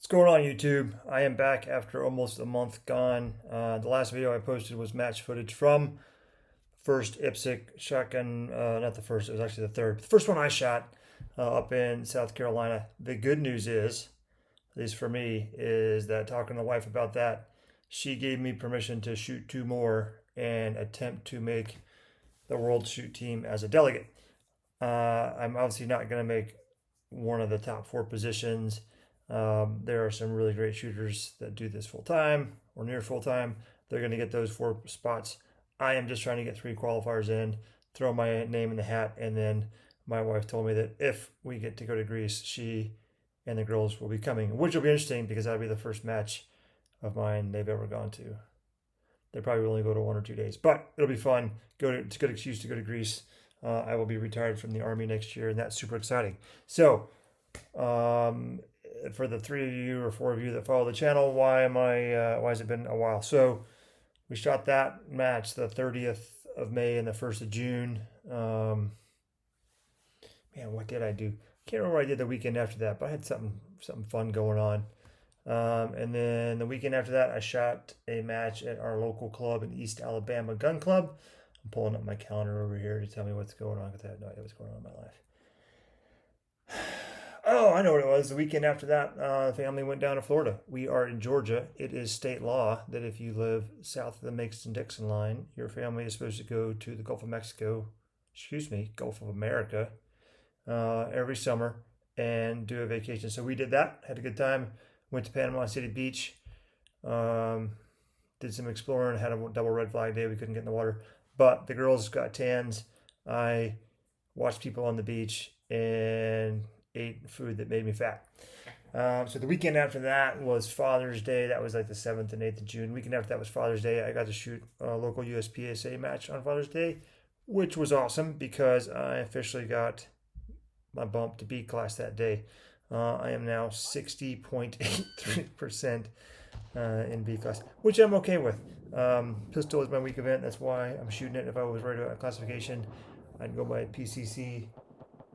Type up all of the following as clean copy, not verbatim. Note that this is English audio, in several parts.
Going on YouTube? I am back after almost a month gone. The last video I posted was match footage from first IPSC shotgun, not the first, it was actually the third. The first one I shot up in South Carolina. The good news is, at least for me, is that talking to the wife about that, she gave me permission to shoot two more and attempt to make the world shoot team as a delegate. I'm obviously not going to make one of the top four positions. There are some really great shooters that do this full time or near full time. They're going to get those four spots. I am just trying to get three qualifiers in, throw my name in the hat, and then my wife told me that if we get to go to Greece, she and the girls will be coming, which will be interesting because that'll be the first match of mine they've ever gone to. They probably will only go to 1 or 2 days, but it'll be fun. It's a good excuse to go to Greece. I will be retired from the Army next year, and that's super exciting. So, for the 3 of you or 4 of you that follow the channel, why has it been a while? So we shot that match the 30th of May and the 1st of June. Man, what did I do? Can't remember what I did the weekend after that, but I had something fun going on. And then the weekend after that, I shot a match at our local club in East Alabama Gun Club. I'm pulling up my calendar over here to tell me what's going on because I have no idea what's going on in my life. Oh, I know what it was. The weekend after that, the family went down to Florida. We are in Georgia. It is state law that if you live south of the Mason-Dixon line, your family is supposed to go to the Gulf of Gulf of America, every summer and do a vacation. So we did that, had a good time, went to Panama City Beach, did some exploring, had a double red flag day. We couldn't get in the water, but the girls got tans. I watched people on the beach and ate food that made me fat. So the weekend after that was Father's Day. That was like the 7th and 8th of June. Weekend after that was Father's Day. I got to shoot a local USPSA match on Father's Day, which was awesome because I officially got my bump to B class that day. I am now 60.83% in B class, which I'm okay with. Pistol is my week event. That's why I'm shooting it. If I was right about classification, I'd go by PCC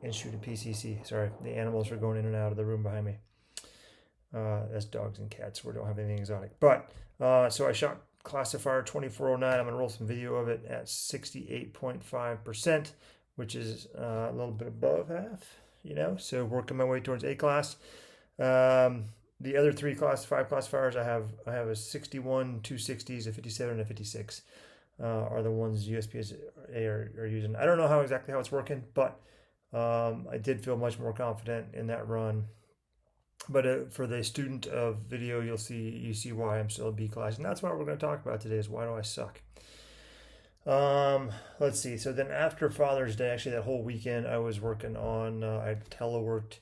and shoot a PCC. Sorry, the animals are going in and out of the room behind me. That's dogs and cats. We don't have anything exotic. But, so I shot classifier 2409. I'm going to roll some video of it at 68.5%, which is a little bit above half, so working my way towards A class. The other five classifiers, I have a 61, 260s, a 57, and a 56 are the ones USPSA are using. I don't know exactly how it's working, but I did feel much more confident in that run. But for the student of video, you see why I'm still a B class, and that's what we're going to talk about today: is why do I suck? Let's see. So then after Father's Day, actually that whole weekend, I was working on. I teleworked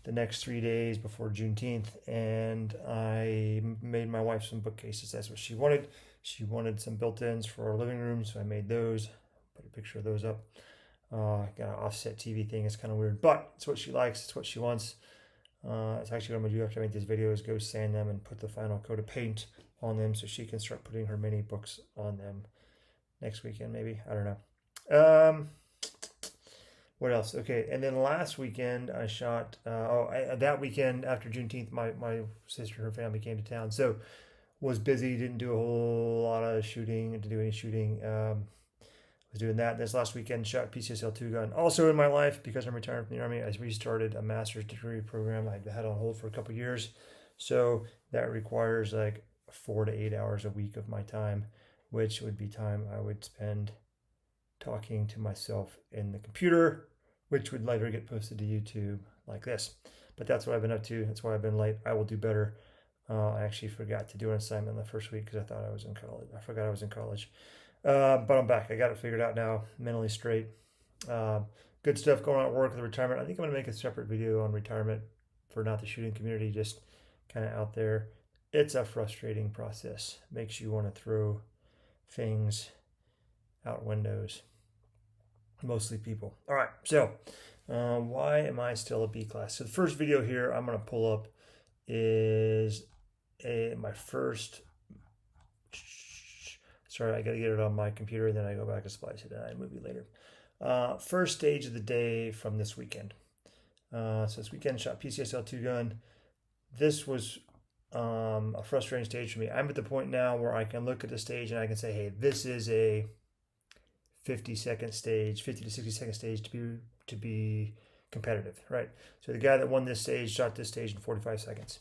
the next 3 days before Juneteenth, and I made my wife some bookcases. That's what she wanted. She wanted some built-ins for our living room, so I made those. Put a picture of those up. Got an offset TV thing. It's kind of weird, but it's what she likes. It's what she wants. It's actually what I'm going to do after I make this video is go sand them and put the final coat of paint on them so she can start putting her mini books on them next weekend, maybe. I don't know. What else? Okay, and then last weekend I shot, that weekend after Juneteenth, my sister and her family came to town. So was busy, didn't do a whole lot of shooting, didn't do any shooting. Was doing that. This last weekend, shot PCSL 2 gun. Also in my life, because I'm retired from the Army, I restarted a master's degree program I had on hold for a couple years. So that requires like 4 to 8 hours a week of my time, which would be time I would spend talking to myself in the computer, which would later get posted to YouTube like this. But that's what I've been up to. That's why I've been late. I will do better. I actually forgot to do an assignment the first week because I thought I was in college. I forgot I was in college. But I'm back. I got it figured out now, mentally straight. Good stuff going on at work with the retirement. I think I'm going to make a separate video on retirement for not the shooting community, just kind of out there. It's a frustrating process. Makes you want to throw things out windows. Mostly people. All right, so why am I still a B class? So the first video here I'm going to pull up is my first. Sorry, I got to get it on my computer, and then I go back and splice it in iMovie later. First stage of the day from this weekend. So this weekend shot PCSL 2 gun. This was a frustrating stage for me. I'm at the point now where I can look at the stage and I can say, hey, this is a 50-second stage, 50 to 60-second stage to be competitive, right? So the guy that won this stage shot this stage in 45 seconds.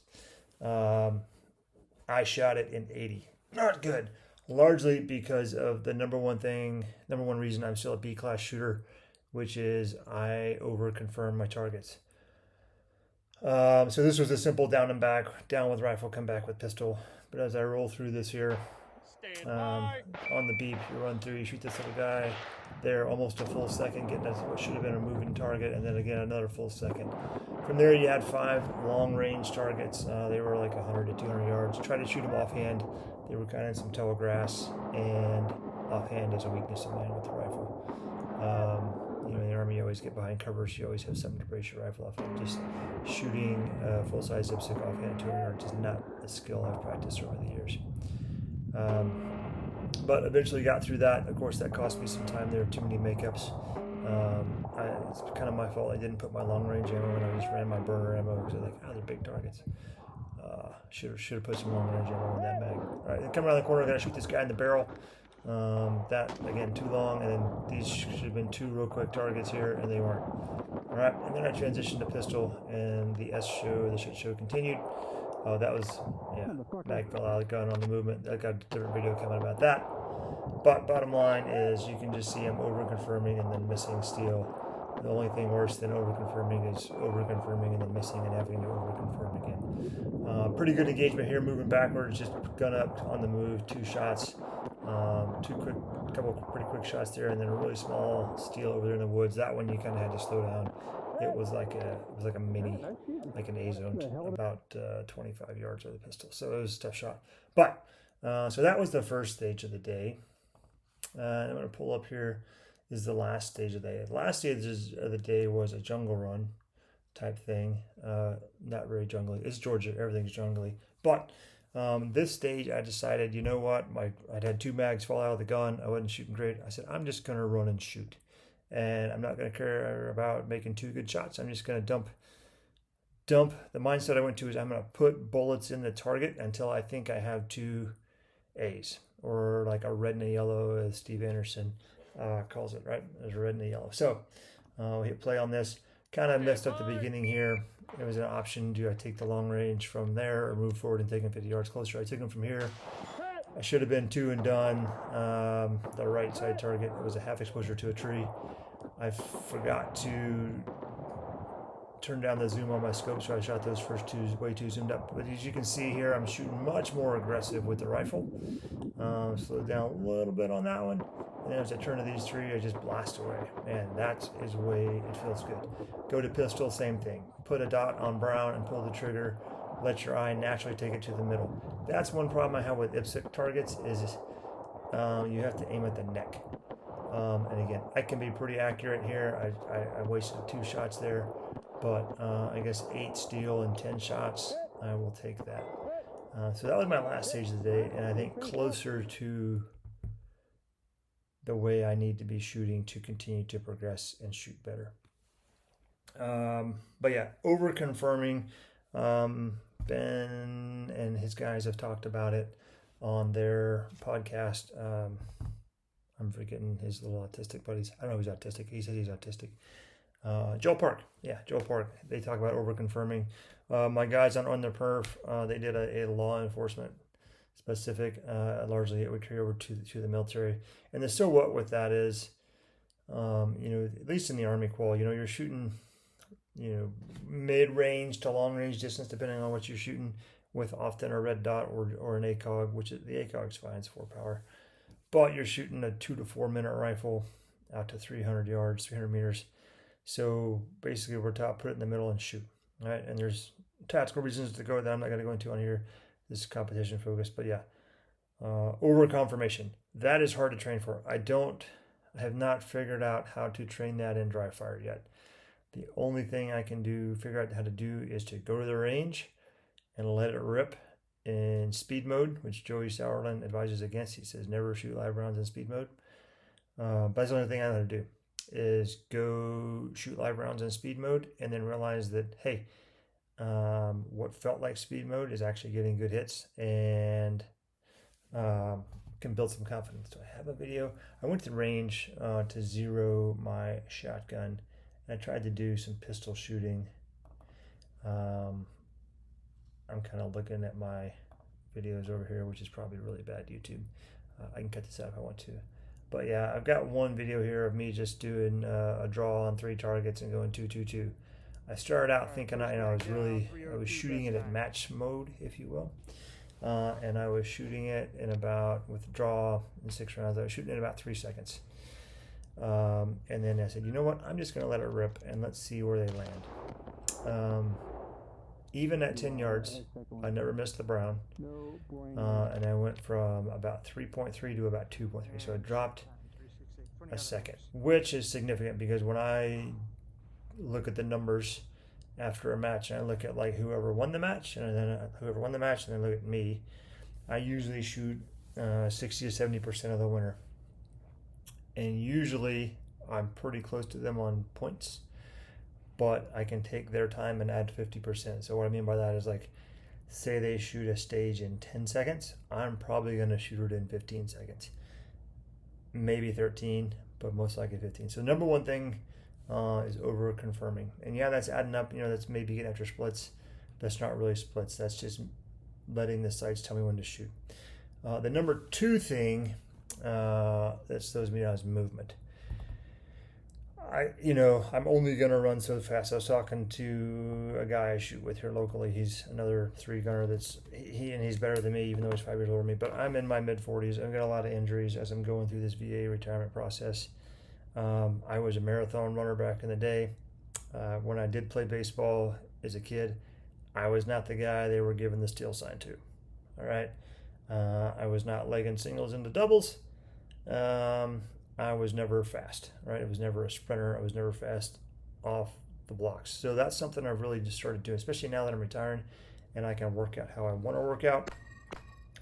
I shot it in 80. Not good. Largely because of the number one reason I'm still a B class shooter, which is I over confirm my targets. So this was a simple down and back, down with rifle, come back with pistol. But as I roll through this here, on the beep, you run through, you shoot this little guy there, almost a full second, getting what should have been a moving target, and then again another full second. From there, you had 5 long-range targets. They were like 100 to 200 yards. Try to shoot them offhand. They were kind of in some tall grass, and offhand is a weakness of mine with the rifle. In the Army, you always get behind covers. You always have something to brace your rifle off of. Just shooting full-size dipstick offhand at 200 yards is not a skill I've practiced over the years. But eventually got through that. Of course, that cost me some time. There were too many makeups. It's kind of my fault. I didn't put my long range ammo in. I just ran my burner ammo because I was like, they're big targets. Should have put some long range ammo in that mag. All right, come around the corner. I gotta shoot this guy in the barrel. That again too long, and then these should have been 2 real quick targets here, and they weren't. All right, and then I transitioned to pistol, and the shit show continued. Oh, that was, mag fell out of the gun on the movement. I got a different video coming about that. But bottom line is you can just see I'm over confirming and then missing steel. The only thing worse than over confirming is over confirming and then missing and having to over confirm again. Pretty good engagement here, moving backwards, just gun up on the move, 2 shots, couple pretty quick shots there, and then a really small steel over there in the woods. That one you kind of had to slow down. It was like a mini, like an A zone, about 25 yards with the pistol. So it was a tough shot. But so that was the first stage of the day. I'm going to pull up here. Is the last stage of the day. The last stage of the day was a jungle run type thing. Not very jungly. It's Georgia. Everything's jungly. But this stage, I decided, you know what? I'd had 2 mags fall out of the gun. I wasn't shooting great. I said, I'm just going to run and shoot. And I'm not going to care about making 2 good shots. I'm just going to dump. The mindset I went to is I'm going to put bullets in the target until I think I have 2 A's, or like a red and a yellow, as Steve Anderson calls it, right? There's a red and a yellow. So we hit play on this. Kind of messed up the beginning here. It was an option. Do I take the long range from there or move forward and take him 50 yards closer? I took him from here. I should have been 2 and done. The right side target, it was a half exposure to a tree. I forgot to turn down the zoom on my scope, so I shot those first 2 way too zoomed up. But as you can see here, I'm shooting much more aggressive with the rifle. Slowed down a little bit on that one. And then as I turn to these 3, I just blast away. And that is the way it feels good. Go to pistol, same thing. Put a dot on brown and pull the trigger. Let your eye naturally take it to the middle. That's one problem I have with IPSC targets is you have to aim at the neck. And again, I can be pretty accurate here. I wasted 2 shots there. But I guess 8 steel and 10 shots, I will take that. So that was my last stage of the day, and I think closer to the way I need to be shooting to continue to progress and shoot better. But yeah, over confirming. Ben and his guys have talked about it on their podcast. I'm forgetting his little autistic buddies. I don't know if he's autistic. He says he's autistic. Joel Park. They talk about over confirming. My guys on their perf, they did a law enforcement specific. Largely it would carry over to the military. And the so what with that is, at least in the Army qual, you're shooting, mid range to long range distance, depending on what you're shooting, with often a red dot or an ACOG, which is, the ACOG's fine, it's 4 power. But you're shooting a 2 to 4 minute rifle out to 300 yards, 300 meters. So basically we're taught put it in the middle and shoot, right? And there's tactical reasons to go that I'm not going to go into on here. This is competition focused, but yeah. Over confirmation. That is hard to train for. I have not figured out how to train that in dry fire yet. The only thing I can figure out how to do is to go to the range and let it rip in speed mode, which Joey Sauerland advises against. He says never shoot live rounds in speed mode. But that's the only thing I know how to do is go shoot live rounds in speed mode and then realize that, hey, what felt like speed mode is actually getting good hits and can build some confidence. Do I have a video? I went to range to zero my shotgun, and I tried to do some pistol shooting. I'm kind of looking at my videos over here, which is probably really bad YouTube. I can cut this out if I want to. But yeah, I've got one video here of me just doing a draw on 3 targets and going 2-2-2. I started out thinking I was shooting it at match mode, if you will. And I was shooting it in about, with the draw in 6 rounds, I was shooting it in about 3 seconds. And then I said, you know what, I'm just going to let it rip and let's see where they land. Even at 10 yards, I never missed the brown. And I went from about 3.3 to about 2.3. So I dropped a second, which is significant because when I look at the numbers after a match and I look at like whoever won the match and then look at me, I usually shoot 60 to 70% of the winner. And usually I'm pretty close to them on points, but I can take their time and add 50%. So what I mean by that is, like, say they shoot a stage in 10 seconds, I'm probably going to shoot it in 15 seconds. Maybe 13, but most likely 15. So number one thing is over confirming. And yeah, that's adding up, that's maybe getting after splits. That's not really splits. That's just letting the sights tell me when to shoot. The number 2 thing that slows me down is movement. I'm only going to run so fast. I was talking to a guy I shoot with here locally. He's another 3 gunner he's better than me, even though he's 5 years older than me. But I'm in my mid-40s. I've got a lot of injuries as I'm going through this VA retirement process. I was a marathon runner back in the day. When I did play baseball as a kid, I was not the guy they were giving the steal sign to. All right. I was not legging singles into doubles. I was never fast, right? I was never a sprinter. I was never fast off the blocks. So that's something I've really just started doing, especially now that I'm retiring and I can work out how I want to work out.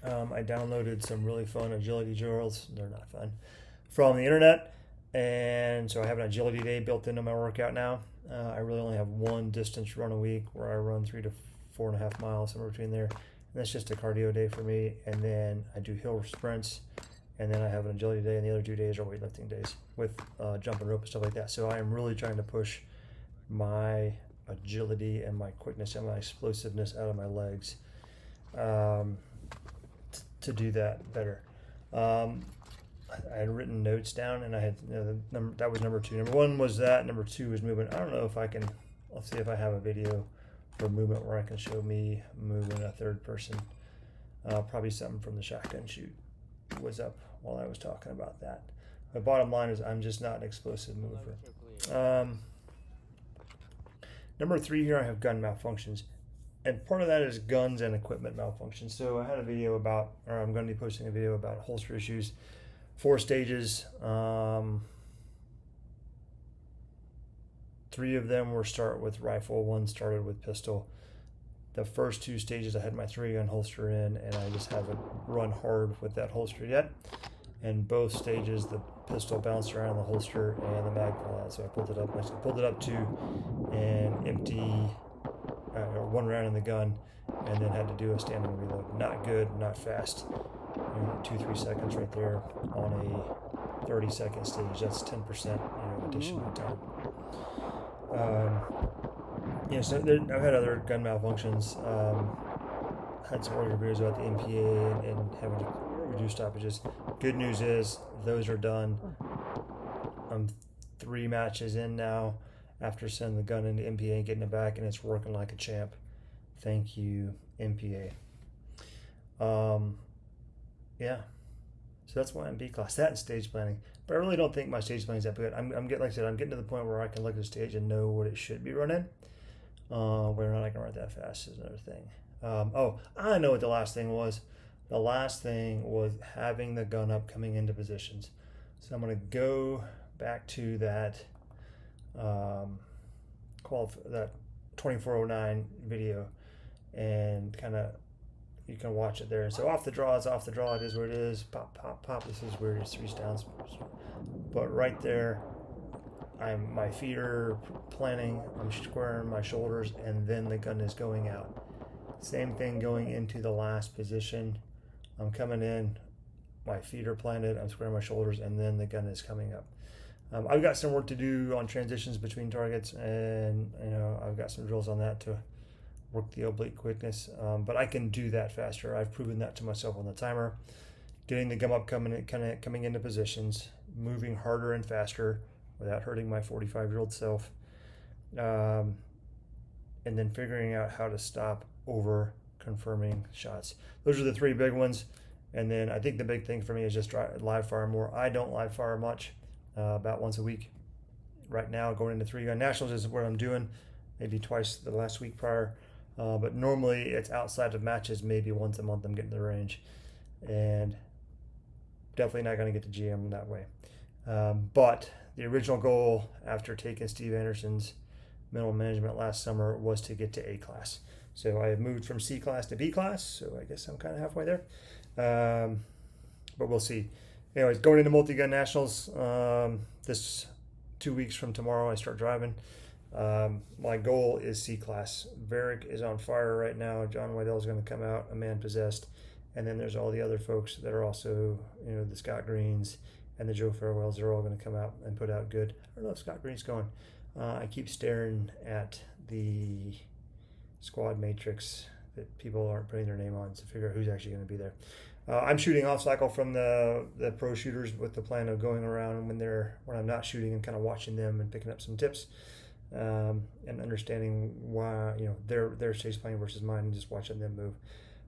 I downloaded some really fun agility drills. They're not fun from the internet. And so I have an agility day built into my workout now. I really only have one distance run a week where I run 3 to 4.5 miles, somewhere between there. And that's just a cardio day for me. And then I do hill sprints. And then I have an agility day, and the other 2 days are weightlifting days with jumping rope and stuff like that. So I am really trying to push my agility and my quickness and my explosiveness out of my legs to do that better. I had written notes down, and I had that was number 2. Number 1 was that. Number 2 was movement. I don't know if I can. Let's see if I have a video for movement where I can show me moving a third person. Probably something from the shotgun shoot was up while I was talking about that. The bottom line is I'm just not an explosive mover. Number 3 here, I have gun malfunctions. And part of that is guns and equipment malfunctions. So I had a video about, or I'm going to be posting a video about holster issues. 4 stages. 3 of them were start with rifle. 1 started with pistol. The first 2 stages I had my 3-gun holster in, and I just haven't run hard with that holster yet. And both stages, the pistol bounced around the holster and the mag fell out. So I pulled it up. I pulled it up to an empty, or 1 round in the gun, and then had to do a standing reload. Not good, not fast. 2-3 seconds right there on a 30-second stage. That's 10% additional time. So I've had other gun malfunctions. Had some earlier videos about the MPA and having to reduce stoppages. Good news is those are done. I'm 3 matches in now after sending the gun into MPA and getting it back, and it's working like a champ. Thank you, MPA. So that's why I'm B class. That and stage planning. But I really don't think my stage planning is that good. I'm getting, like I said, I'm getting to the point where I can look at the stage and know what it should be running. Whether or not I can run it that fast is another thing. I know what the last thing was. The last thing was having the gun up coming into positions. So I'm going to go back to that that 2409 video and kind of, you can watch it there. And so off the draw is off the draw. It is what it is. Pop, pop, pop. This is where it's 3 downs. But right there, my feet are planning, I'm squaring my shoulders, and then the gun is going out. Same thing going into the last position. I'm coming in, my feet are planted, I'm squaring my shoulders, and then the gun is coming up. I've got some work to do on transitions between targets, and I've got some drills on that to work the oblique quickness, but I can do that faster. I've proven that to myself on the timer. Getting the gum up, coming into positions, moving harder and faster without hurting my 45-year-old self, and then figuring out how to stop over confirming shots. Those are the three big ones. And then I think the big thing for me is just live fire more. I don't live fire much, about once a week. Right now, going into 3-gun nationals is what I'm doing, maybe twice the last week prior. But normally it's outside of matches, maybe once a month I'm getting to the range. And definitely not going to get to GM that way. But the original goal after taking Steve Anderson's mental management last summer was to get to A class. So I have moved from C class to B class, so I guess I'm kind of halfway there. But we'll see. Anyways, going into multi-gun nationals, this 2 weeks from tomorrow I start driving. My goal is C class. Varick is on fire right now. John Waddell is going to come out, a man possessed. And then there's all the other folks that are also, the Scott Greens and the Joe Farewells. They're all going to come out and put out good. I don't know if Scott Green's going. I keep staring at the squad matrix that people aren't putting their name on to figure out who's actually going to be there. I'm shooting off cycle from the pro shooters with the plan of going around when I'm not shooting and kind of watching them and picking up some tips, and understanding why their stage playing versus mine, and just watching them move.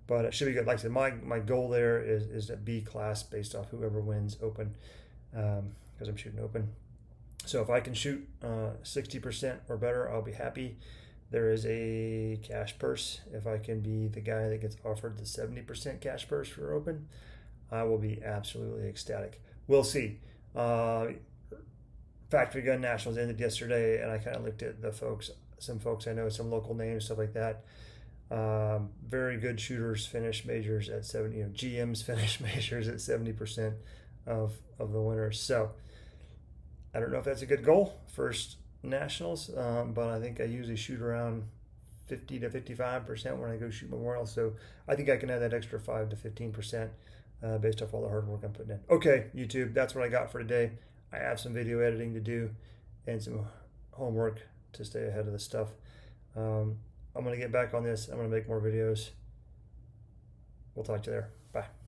But it should be good. Like I said, my goal there is a B class based off whoever wins open, because I'm shooting open. So if I can shoot 60% or better, I'll be happy. There is a cash purse. If I can be the guy that gets offered the 70% cash purse for open, I will be absolutely ecstatic. We'll see. Factory Gun Nationals ended yesterday, and I kind of looked at some folks I know, some local names, stuff like that. Very good shooters finish majors at 70. GMs finish majors at 70% of the winners. So I don't know if that's a good goal. First nationals, but I think I usually shoot around 50 to 55% when I go shoot Memorial. So I think I can add that extra 5 to 15% based off all the hard work I'm putting in. Okay, YouTube, that's what I got for today. I have some video editing to do and some homework to stay ahead of the stuff. I'm going to get back on this. I'm going to make more videos. We'll talk to you there. Bye.